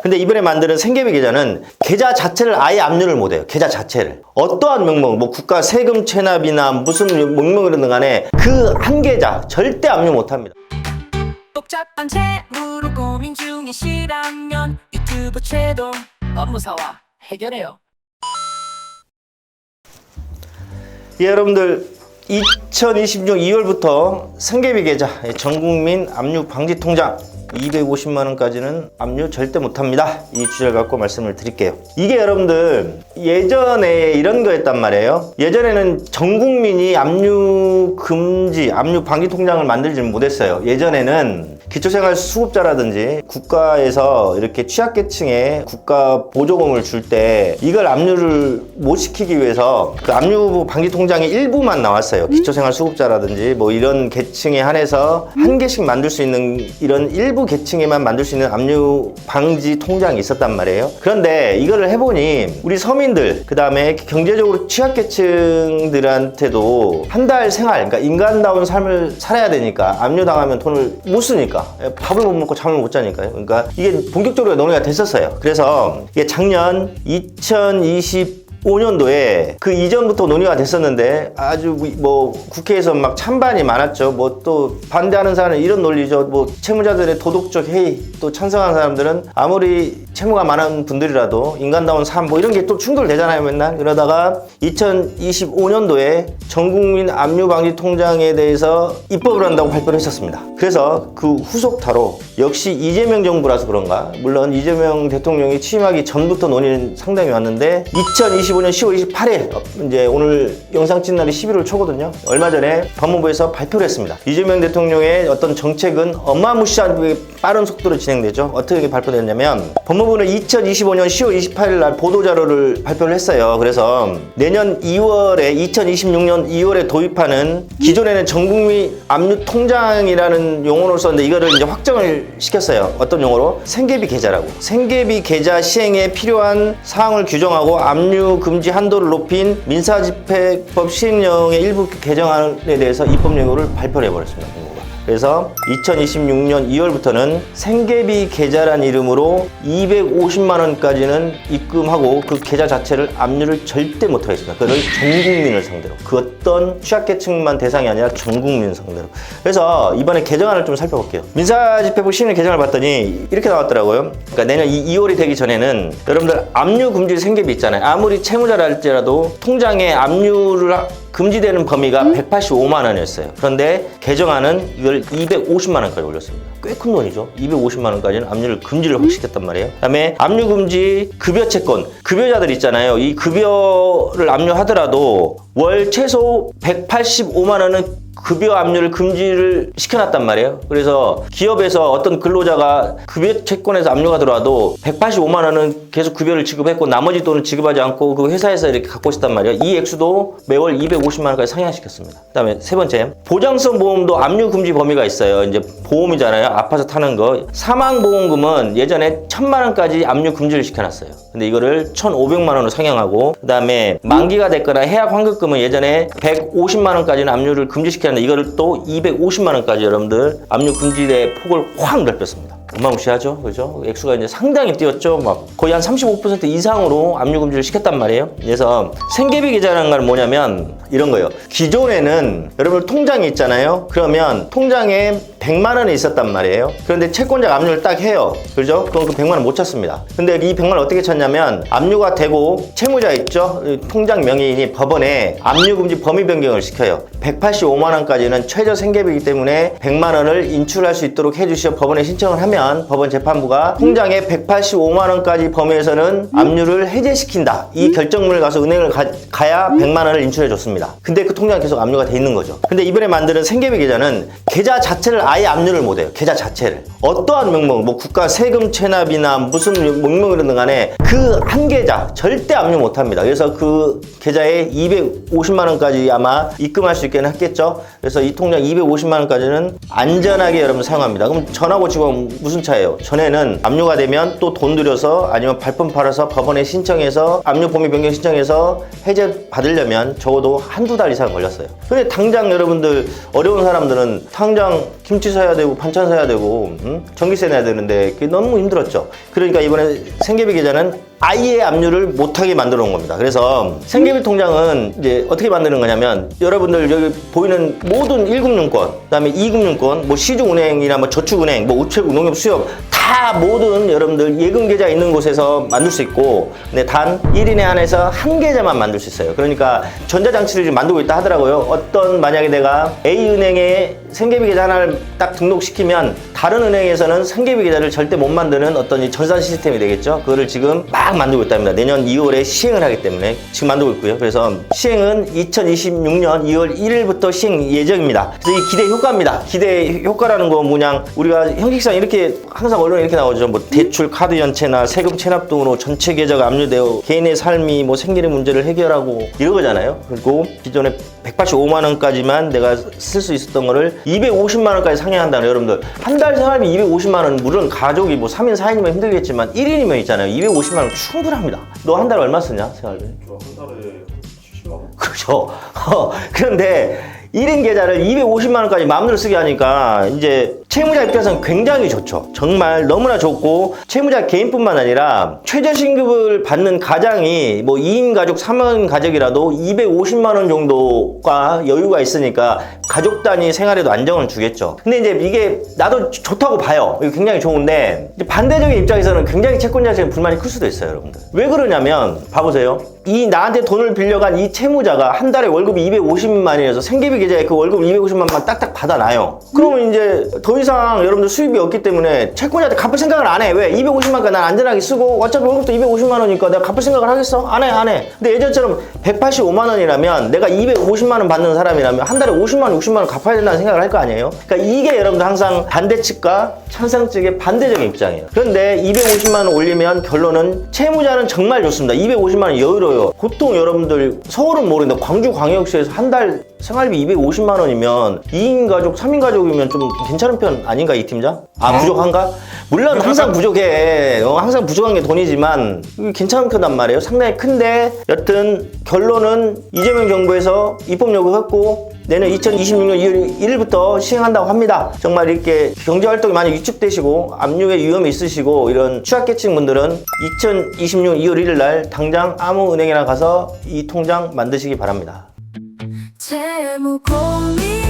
근데 이번에 만드는 생계비 계좌는 계좌 자체를 아예 압류를 못해요. 계좌 자체를. 어떠한 명목, 뭐 국가 세금 체납이나 무슨 명목이든 간에 그 한 계좌 절대 압류 못합니다. 복잡한 채무로 고민 중이시라면 유튜브 채도 업무사와 해결해요. 예, 여러분들 2026 2월부터 생계비 계좌 전국민 압류 방지 통장 250만 원까지는 압류 절대 못합니다. 이 주제를 갖고 말씀을 드릴게요. 이게 여러분들 예전에 이런 거였단 말이에요. 예전에는 전 국민이 압류 금지, 압류 방지 통장을 만들지 못했어요. 예전에는 기초생활수급자라든지 국가에서 이렇게 취약계층에 국가 보조금을 줄 때 이걸 압류를 못 시키기 위해서 그 압류 방지 통장의 일부만 나왔어요. 기초생활수급자라든지 뭐 이런 계층에 한해서 한 개씩 만들 수 있는 이런 일부 계층에만 만들 수 있는 압류 방지 통장이 있었단 말이에요. 그런데 이거를 해보니 우리 서민들, 그 다음에 경제적으로 취약계층들한테도 한 달 생활, 그러니까 인간다운 삶을 살아야 되니까 압류당하면 돈을 못 쓰니까 밥을 못 먹고 잠을 못 자니까요. 그러니까 이게 본격적으로 논의가 됐었어요. 그래서 이게 작년 2025년도에 그 이전부터 논의가 됐었는데 아주 뭐 국회에서 막 찬반이 많았죠. 뭐 또 반대하는 사람은 이런 논리죠. 뭐 채무자들의 도덕적 해이, 또 찬성하는 사람들은 아무리 채무가 많은 분들이라도 인간다운 삶 뭐 이런 게 또 충돌되잖아요, 맨날. 그러다가 2025년도에 전국민 압류 방지 통장에 대해서 입법을 한다고 발표를 했었습니다. 그래서 그 후속타로 역시 이재명 정부라서 그런가, 물론 이재명 대통령이 취임하기 전부터 논의는 상당히 왔는데 2025년 10월 28일 이제 오늘 영상 찍는 날이 11월 초거든요. 얼마 전에 법무부에서 발표를 했습니다. 이재명 대통령의 어떤 정책은 어마무시한 빠른 속도로 진행되죠. 어떻게 발표됐냐면 법무부는 2025년 10월 28일 날 보도자료를 발표를 했어요. 그래서 내년 2월에 2026년 2월에 도입하는 기존에는 전국민 압류 통장이라는 용어를 썼는데 이거를 이제 확정을 시켰어요. 어떤 용어로? 생계비 계좌라고. 생계비 계좌 시행에 필요한 사항을 규정하고 압류 금지 한도를 높인 민사집행법 시행령의 일부 개정안에 대해서 입법 예고를 발표를 해버렸습니다. 그래서 2026년 2월부터는 생계비 계좌란 이름으로 250만 원까지는 입금하고 그 계좌 자체를 압류를 절대 못하겠습니다. 그걸 전 국민을 상대로. 그 어떤 취약계층만 대상이 아니라 전 국민 상대로. 그래서 이번에 개정안을 좀 살펴볼게요. 민사집행법 시행령 개정을 봤더니 이렇게 나왔더라고요. 그러니까 내년 2월이 되기 전에는 여러분들 압류 금지 생계비 있잖아요. 아무리 채무자라 할지라도 통장에 압류를 금지되는 범위가 185만 원이었어요. 그런데 개정안은 이걸 250만 원까지 올렸습니다. 꽤 큰 돈이죠. 250만 원까지는 압류를 금지를 확 시켰단 말이에요. 그다음에 압류 금지 급여 채권, 급여자들 있잖아요. 이 급여를 압류하더라도 월 최소 185만 원은 급여 압류를 금지를 시켜놨단 말이에요. 그래서 기업에서 어떤 근로자가 급여 채권에서 압류가 들어와도 185만 원은 계속 급여를 지급했고 나머지 돈은 지급하지 않고 그 회사에서 이렇게 갖고 있었단 말이에요. 이 액수도 매월 250만 원까지 상향시켰습니다. 그다음에 세 번째, 보장성 보험도 압류 금지 범위가 있어요. 이제 보험이잖아요. 아파서 타는 거. 사망보험금은 예전에 1,000만 원까지 압류 금지를 시켜놨어요. 근데 이거를 1,500만 원으로 상향하고, 그다음에 만기가 됐거나 해약 환급금은 예전에 150만 원까지는 압류를 금지시켰는데 이거를 또 250만 원까지 여러분들 압류 금지의 폭을 확 넓혔습니다. 어마무시하죠, 그죠? 액수가 이제 상당히 뛰었죠. 막 거의 한 35% 이상으로 압류 금지를 시켰단 말이에요. 그래서 생계비 계좌라는 건 뭐냐면 이런 거예요. 기존에는 여러분 통장이 있잖아요. 그러면 통장에 100만 원이 있었단 말이에요. 그런데 채권자가 압류를 딱 해요. 그죠? 그럼 그 100만 원 못 찾습니다. 근데 이 100만 원 어떻게 찾냐면 압류가 되고 채무자 있죠? 통장 명의인이 법원에 압류 금지 범위 변경을 시켜요. 185만 원까지는 최저 생계비이기 때문에 100만 원을 인출할 수 있도록 해주시오. 법원에 신청을 하면 법원 재판부가 통장에 185만 원까지 범위에서는 압류를 해제시킨다. 이 결정문을 가서 은행을 가야 100만 원을 인출해 줬습니다. 근데 그 통장이 계속 압류가 돼 있는 거죠. 근데 이번에 만드는 생계비 계좌는 계좌 자체를 아예 압류를 못해요. 계좌 자체를. 어떠한 명목, 뭐 국가 세금 체납이나 무슨 명목이든 간에 그 한 계좌 절대 압류 못합니다. 그래서 그 계좌에 250만 원까지 아마 입금할 수 있게는 했겠죠. 그래서 이 통장 250만 원까지는 안전하게 여러분 사용합니다. 그럼 전하고 지금 무슨 차이예요? 전에는 압류가 되면 또 돈 들여서 아니면 발품 팔아서 법원에 신청해서 압류 범위 변경 신청해서 해제 받으려면 적어도 한두 달 이상 걸렸어요. 근데 당장 여러분들 어려운 사람들은 당장 김치 사야 되고 반찬 사야 되고 전기세 내야 되는데 그게 너무 힘들었죠. 그러니까 이번에 생계비 계좌는 아예 압류를 못하게 만들어 놓은 겁니다. 그래서 생계비 통장은 이제 어떻게 만드는 거냐면 여러분들 여기 보이는 모든 1금융권, 그다음에 2금융권, 뭐 시중은행이나 뭐 저축은행, 뭐 우체국, 농협, 수협 다 모든 여러분들 예금 계좌 있는 곳에서 만들 수 있고, 근데 단 1인에 한해서 한 계좌만 만들 수 있어요. 그러니까 전자장치를 지금 만들고 있다 하더라고요. 어떤 만약에 내가 A은행에 생계비 계좌 하나를 딱 등록시키면 다른 은행에서는 생계비 계좌를 절대 못 만드는 어떤 이 전산 시스템이 되겠죠. 그거를 지금 막 만들고 있답니다. 내년 2월에 시행을 하기 때문에 지금 만들고 있고요. 그래서 시행은 2026년 2월 1일부터 시행 예정입니다. 그래서 이 기대 효과입니다. 기대 효과라는 거 뭐냐, 우리가 형식상 이렇게 항상 언론에 이렇게 나오죠. 뭐 대출 카드 연체나 세금 체납 등으로 전체 계좌가 압류되어 개인의 삶이 뭐 생기는 문제를 해결하고 이러잖아요. 그리고 기존에 185만 원까지만 내가 쓸 수 있었던 거를 250만 원까지 상향한다는, 여러분들 한 달 생활비 250만 원, 물론 가족이 뭐 3인 4인이면 힘들겠지만 1인이면 있잖아요. 250만 원 충분합니다. 너 한 달에 얼마 쓰냐 생활비? 저 한 달에 70만 원. 그렇죠. 그런데 1인 계좌를 250만 원까지 마음대로 쓰게 하니까 이제 채무자 입장에서는 굉장히 좋죠. 정말 너무나 좋고, 채무자 개인뿐만 아니라 최저신급을 받는 가장이 뭐 2인 가족, 3인 가족이라도 250만 원 정도가 여유가 있으니까 가족 단위 생활에도 안정을 주겠죠. 근데 이제 이게 나도 좋다고 봐요. 이게 굉장히 좋은데 이제 반대적인 입장에서는 굉장히 채권자에게 불만이 클 수도 있어요, 여러분들. 왜 그러냐면 봐보세요. 이 나한테 돈을 빌려간 이 채무자가 한 달에 월급이 250만이어서 생계비 계좌에 그 월급 250만만 딱딱 받아놔요. 그러면 이제 더 이상 여러분들 수입이 없기 때문에 채권자한테 갚을 생각을 안 해. 왜? 250만까지 난 안전하게 쓰고 어차피 월급도 250만 원이니까 내가 갚을 생각을 하겠어? 안 해, 안 해. 근데 예전처럼 185만 원이라면 내가 250만 원 받는 사람이라면 한 달에 50만 원, 60만 원 갚아야 된다는 생각을 할 거 아니에요? 그러니까 이게 여러분들 항상 반대 측과 찬성 측의 반대적인 입장이에요. 그런데 250만 원 올리면 결론은 채무자는 정말 좋습니다. 250만 원 여유로워요. 보통 여러분들 서울은 모르는데 광주광역시에서 한 달 생활비 250만 원이면 2인 가족, 3인 가족이면 좀 괜찮은 편 아닌가, 이 팀장? 아, 부족한가? 물론 항상 부족해. 항상 부족한 게 돈이지만 괜찮은 편단 말이에요. 상당히 큰데 여튼 결론은 이재명 정부에서 입법 요구했고 내년 2026년 2월 1일부터 시행한다고 합니다. 정말 이렇게 경제활동이 많이 위축되시고 압류의 위험이 있으시고 이런 취약계층 분들은 2026년 2월 1일 날 당장 아무 은행이나 가서 이 통장 만드시기 바랍니다. 채무 고민